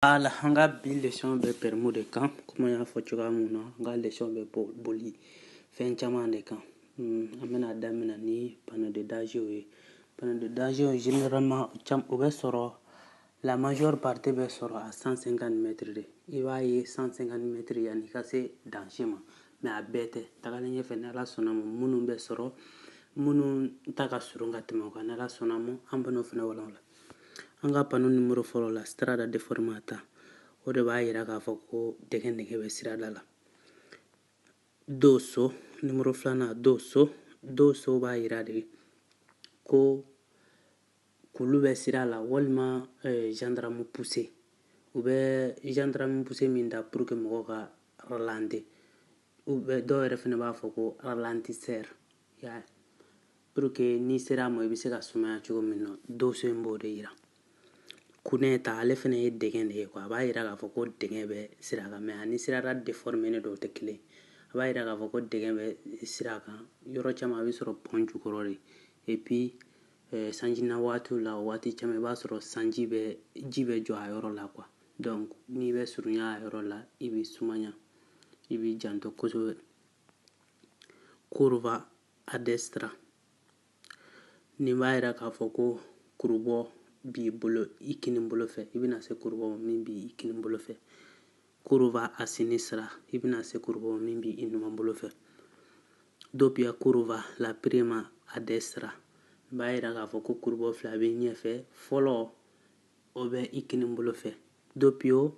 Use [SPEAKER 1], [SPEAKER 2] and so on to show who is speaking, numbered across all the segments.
[SPEAKER 1] Ala hanga bi leçon be permu de kan kuma y'a fɔ cogoya mun na n ka leçon bɛ boli fɛn caman de kan an bɛna daminɛ ni panneau de danger ye. Panneau de danger généralement o bɛ sɔrɔ la majeure partie bɛ sɔrɔ à 150 mètres de. I b'a ye 150 mètres yanni ka se danger ma mais a bɛɛ tɛ tagalen ɲɛfɛ ni Ala sɔnna ma minnu bɛ sɔrɔ minnu ta ka surun ka tɛmɛ o kan ni Ala sɔnna ma an bɛn'o fɛnɛ walawala. An ka panneau numéro fɔlɔ la strada deformata o de b'a yira k'a fɔ ko dɛgɛ nege bɛ sirada la. Doso numéro filanan doso b'a yira de ko kulu bɛ sira la walima gendarme poussé u bɛ gendarme poussé min da pour que mɔgɔw ka ralentir dɔw yɛrɛ fɛnɛ b'a fɔ ko ralentisseur ya pour que n'i sera ma i bɛ se ka sumaya cogo min na doso in b'o de yira. Kunɛta ale fɛnɛ ye dɛgɛ de ye quoi a b'a yira k'a fɔ ko dɛgɛ bɛ sira kan mais ani sirada déformé don o tɛ kelen a b'a yira k'a fɔ ko dɛgɛ bɛ sira kan yɔrɔ caman a bɛ sɔrɔ pont jukɔrɔ de et puis sanji na waatiw la o waati caman i b'a sɔrɔ ji bɛ jɔ a yɔrɔ la quoi donc n'i bɛ surunya a yɔrɔ la i bɛ sumaya i b'i janto kosɛbɛ. Curva a destra nin b'a yira k'a fɔ ko kurubɔ b'i bolo i kini bolo fɛ i bɛna se kurubɔ min b'i kini bolo fɛ. Curva a sinistra i bɛna se kurubɔ min b'i numan bolo fɛ. Doppia curva la prima a destra b'a yira k'a fɔ ko kurubɔ fila bɛ ɲɛfɛ fɔlɔ o bɛ i kini bolo fɛ. Doppio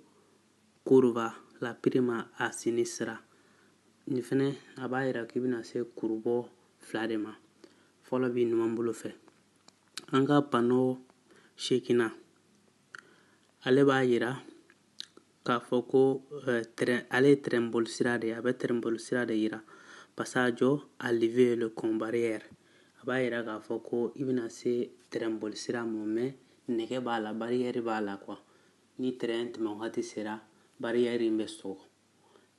[SPEAKER 1] curva la prima a sinistra nin fɛnɛ a b'a yira k'i bɛna se kurubɔ fila de ma fɔlɔ b'i numan bolo fɛ. An ka panneau sekinna ale b'a yira k'a fɔ ko ale ye terrain boli sira de ye a bɛ terrain boli sira de yira passaggio à lever le con barrière a b'a yira k'a fɔ ko i bɛna se terrain boli sira ma mais nɛgɛ b'a la barrière b'a la quoi ni terrain tɛmɛ wagati sera barrière in bɛ sɔgɔ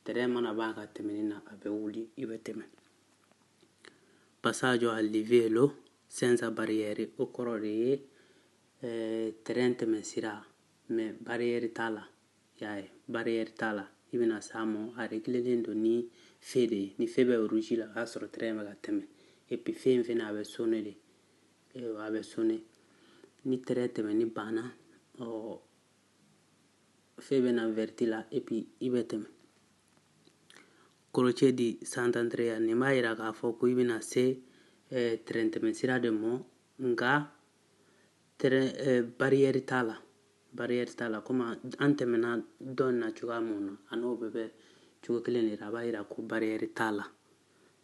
[SPEAKER 1] terrain mana ban ka tɛmɛni na a bɛ wuli i bɛ tɛmɛ. Passaggio a livello senza barriere o kɔrɔ de ye terrain tɛmɛ sira mais barrière t'a la y'a ye barrière t'a la i bɛna s'a ma a réglelen don ni feu de ye ni feu bɛ rouge la o y'a sɔrɔ terrain bɛ ka tɛmɛ et puis feu in fɛnɛ a bɛ sonner de a bɛ sonner ni terrain tɛmɛni banna feu bɛna verti la et puis i bɛ tɛmɛ. Croce di Sant'Andrea nin b'a yira k'a fɔ ko i bɛna se terrain tɛmɛ sira de ma nka barrière t'a la komi an tɛmɛna dɔ in na cogoya mun na a n'o bɛɛ bɛ cogo kelen de la a b'a yira ko barrière t'a la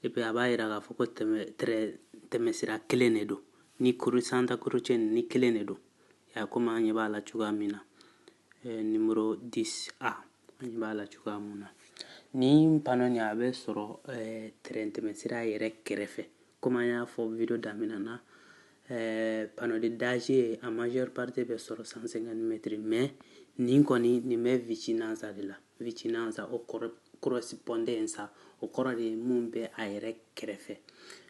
[SPEAKER 1] et puis a b'a yira k'a fɔ ko tɛmɛ sira kelen de don ni Santa Croce ni kelen de don ya komi an ɲɛ b'a la cogoya min na numéro 10A an ɲɛ b'a la cogoya mun na ni panneau nin a bɛ sɔrɔ terrain tɛmɛ sira yɛrɛ kɛrɛfɛ komi an y'a fɔ video daminɛ na panneau de danger a majeure partie bɛ sɔrɔ 150 mètres mais nin kɔni nin bɛ vicinanza de la vicinanza o correspondenza o kɔrɔ de ye mun bɛ a yɛrɛ kɛrɛfɛ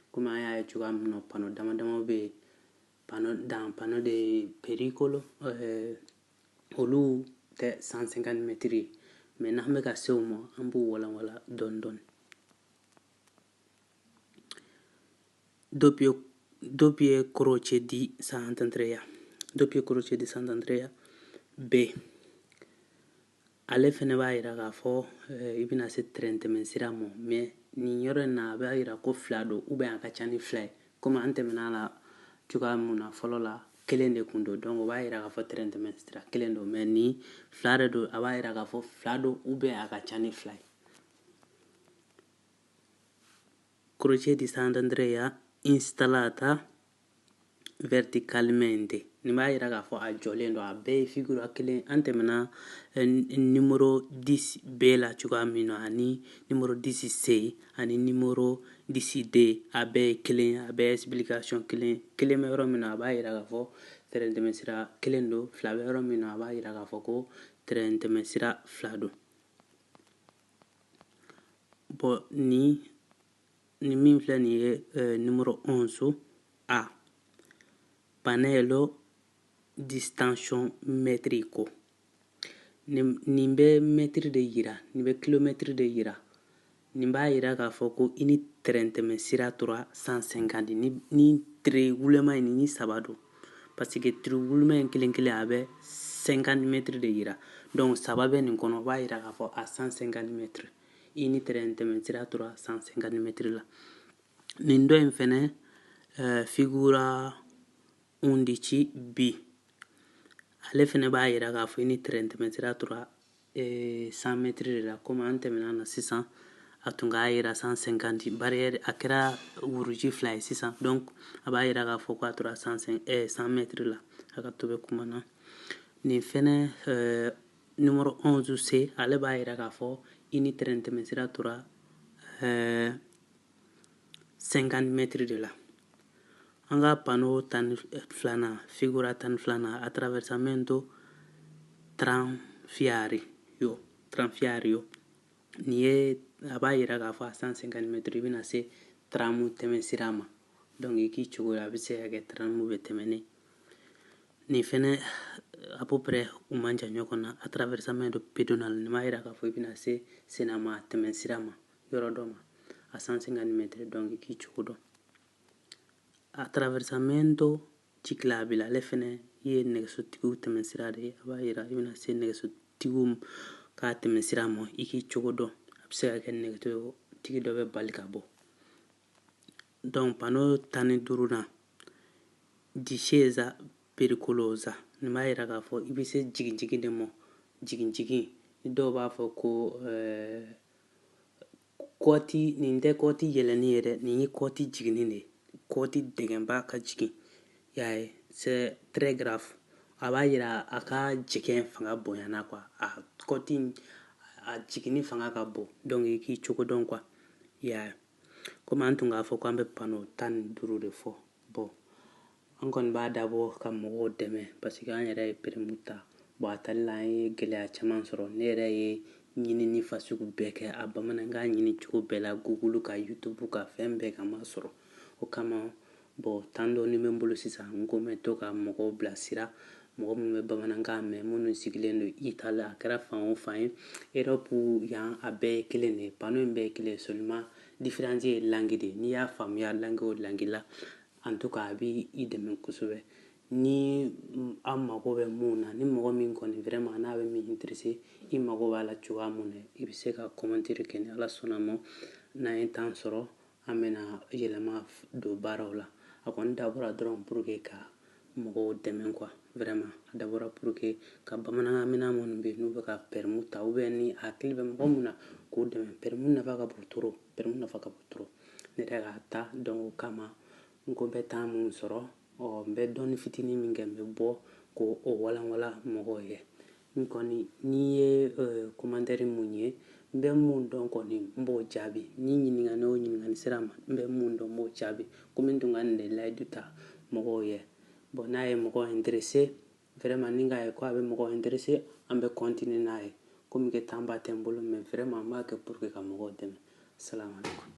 [SPEAKER 1] komi an y'a ye cogoya min na panneau dama dama bɛ yen panneau de pericolo olu tɛ 150 mètres ye mais n'an bɛ ka se o ma an b'u walawala dɔɔni dɔɔni. Doppie croce di Sant'Andrea B ale fɛnɛ b'a yira k'a fɔ i bɛna se terrain tɛmɛ sira ma mais nin yɔrɔ in na a b'a yira ko fila don ou bien a ka ca ni fila ye komi an tɛmɛna la cogoya mun na fɔlɔ la kelen de kun don donc o b'a yira k'a fɔ terrain tɛmɛ sira kelen don mais ni fila de don a b'a yira k'a fɔ fila don ou bien a ka ca ni fila ye. Croce di Sant'Andrea installata verticalmente nin b'a yira k'a fɔ a jɔlen don a bɛɛ ye figura kelen an tɛmɛna numéro 10B la cogoya min na ani numéro 10C ani numéro 10D a bɛɛ ye kelen a bɛɛ ye explication kelen bɛ yɔrɔ min na a b'a yira k'a fɔ terrain tɛmɛ sira kelen don fila bɛ yɔrɔ min na a b'a yira k'a fɔ ko terrain tɛmɛ sira fila don. Bon ni min filɛ nin ye numéro 11A Pannello di stanchiometrico nin bɛ mètre de yira, nin bɛ kilomètre de yira. Nin b'a yira k'a fɔ ko i ni tɛrɛntɛmɛ sira tora 150 ni tire wulema in ni 3 don. Parce que tire wulema in kelen kelen a bɛ 50 mètres de yira. Donc 3 bɛ nin kɔnɔ, o b'a yira k'a fɔ a 150 mètres. I ni tɛrɛntɛmɛ sira tora 150 mètres la. Nin dɔ in fɛnɛ figura 11 B. Ale fɛnɛ b'a yira k'a fɔ i ni tɛrɛntɛmɛ sira tora 100 mètres de la. Comme an tɛmɛna na sisan, a tun k'a yira 150 barrière a kɛra wuruji 2 ye sisan. Donc a b'a yira k'a fɔ ko a tora 100 mètres la. A ka to bɛ kuma na. Nin fɛnɛ numéro 11 C, ale b'a yira k'a fɔ i ni tɛrɛntɛmɛ sira tora 50 mètres de la. An ka panneau 12 figura 12 attraversamento tranviario yo. Nin ye a b'a yira k'a fɔ a 150 mètres i bɛna se tramu tɛmɛ sira ma. Donc i k'i cogo la a bɛ se ka kɛ tramu bɛ tɛmɛnen. Nin fɛnɛ à peu près u man jan ɲɔgɔn na. Attraversamento pedonal nin b'a yira k'a fɔ i bɛna se senama tɛmɛ sira ma yɔrɔ dɔ ma a 150 mètres. Donc i k'i cogo dɔn. Attraversamento ciclabile ale fɛnɛ ye nɛgɛsotigiw tɛmɛ sira de ye. A b'a yira i bɛna se nɛgɛsotigiw ka tɛmɛ sira ma i k'i cogo dɔn. A bɛ se ka kɛ nɛgɛsotigi dɔ bɛ bali ka bɔ. Donc panneau 15 na discesa pericolosa nin b'a yira k'a fɔ i bɛ se jigin de ma. Jigin ni dɔw b'a fɔ ko kɔti, nin tɛ kɔti yɛlɛni ye dɛ, nin ye kɔti jiginni de ye. Kɔti dɛgɛnba ka jigin. Y'a ye, c'est très grave. A b'a yira a ka jɛgɛn fanga bonyana quoi. A kɔti a jiginni fanga ka bon. Donc i k'i cogo dɔn quoi. Y'a ye. Comme an tun k'a fɔ k'an bɛ panneau 15 de fɔ. Bon, an kɔni b'a dabɔ ka mɔgɔw dɛmɛ parce que an yɛrɛ ye permis ta. Bon a tali la an ye gɛlɛya caman sɔrɔ. Ne yɛrɛ ye ɲinini fasugu bɛɛ kɛ a bamanankan ɲini cogo bɛɛ la Google ka YouTube ka fɛn bɛɛ ka ma sɔrɔ. O kama bon temps dɔɔni bɛ n bolo sisan n ko n bɛ to ka mɔgɔw bilasira, mɔgɔ minnu bɛ bamanankan mɛn minnu sigilen don Italie a kɛra fan o fan ye. Europe yan a bɛɛ ye kelen de ye. Panneau in bɛɛ ye kelen seulement différence ye langue de ye. N'i y'a faamuya langue o langue la en tout cas a b'i dɛmɛ kosɛbɛ. Ni an mago bɛ mun na, ni mɔgɔ min kɔni vraiment n'a bɛ min intéressé i mago b'a la cogoya mun na i bɛ se ka commentaire kɛ ni Ala sɔnna ma. N'an ye temps sɔrɔ an bɛna yɛlɛma don baaraw la. A kɔni dabɔra dɔrɔn pour que ka mɔgɔw dɛmɛ quoi. Vraiment a dabɔra pour que ka bamanankan minɛ minnu bɛ yen n'u bɛ ka permis ta ou bien ni hakili bɛ mɔgɔ mun na k'o dɛmɛ. Permis nafa ka bon trop. Ne yɛrɛ k'a ta donc o kama n ko n bɛ temps mun sɔrɔ n bɛ dɔɔni fitinin min kɛ n bɛ bɔ k'o walanwalan mɔgɔw ye. N kɔni n'i ye commentaire mun ye n bɛ mun dɔn kɔni n b'o jaabi. Ni ɲininkali o ɲininkali sera ma n bɛ mun dɔn n b'o jaabi. Comme n tun ka nin de layidu ta mɔgɔw ye. Bon n'a ye mɔgɔ intéressé vraiment ni k'a ye ko a bɛ mɔgɔ intéressé an bɛ continuer n'a ye. Comme que temps ba tɛ n bolo mais vraiment n b'a kɛ pour que ka mɔgɔw dɛmɛ. Salamalekum.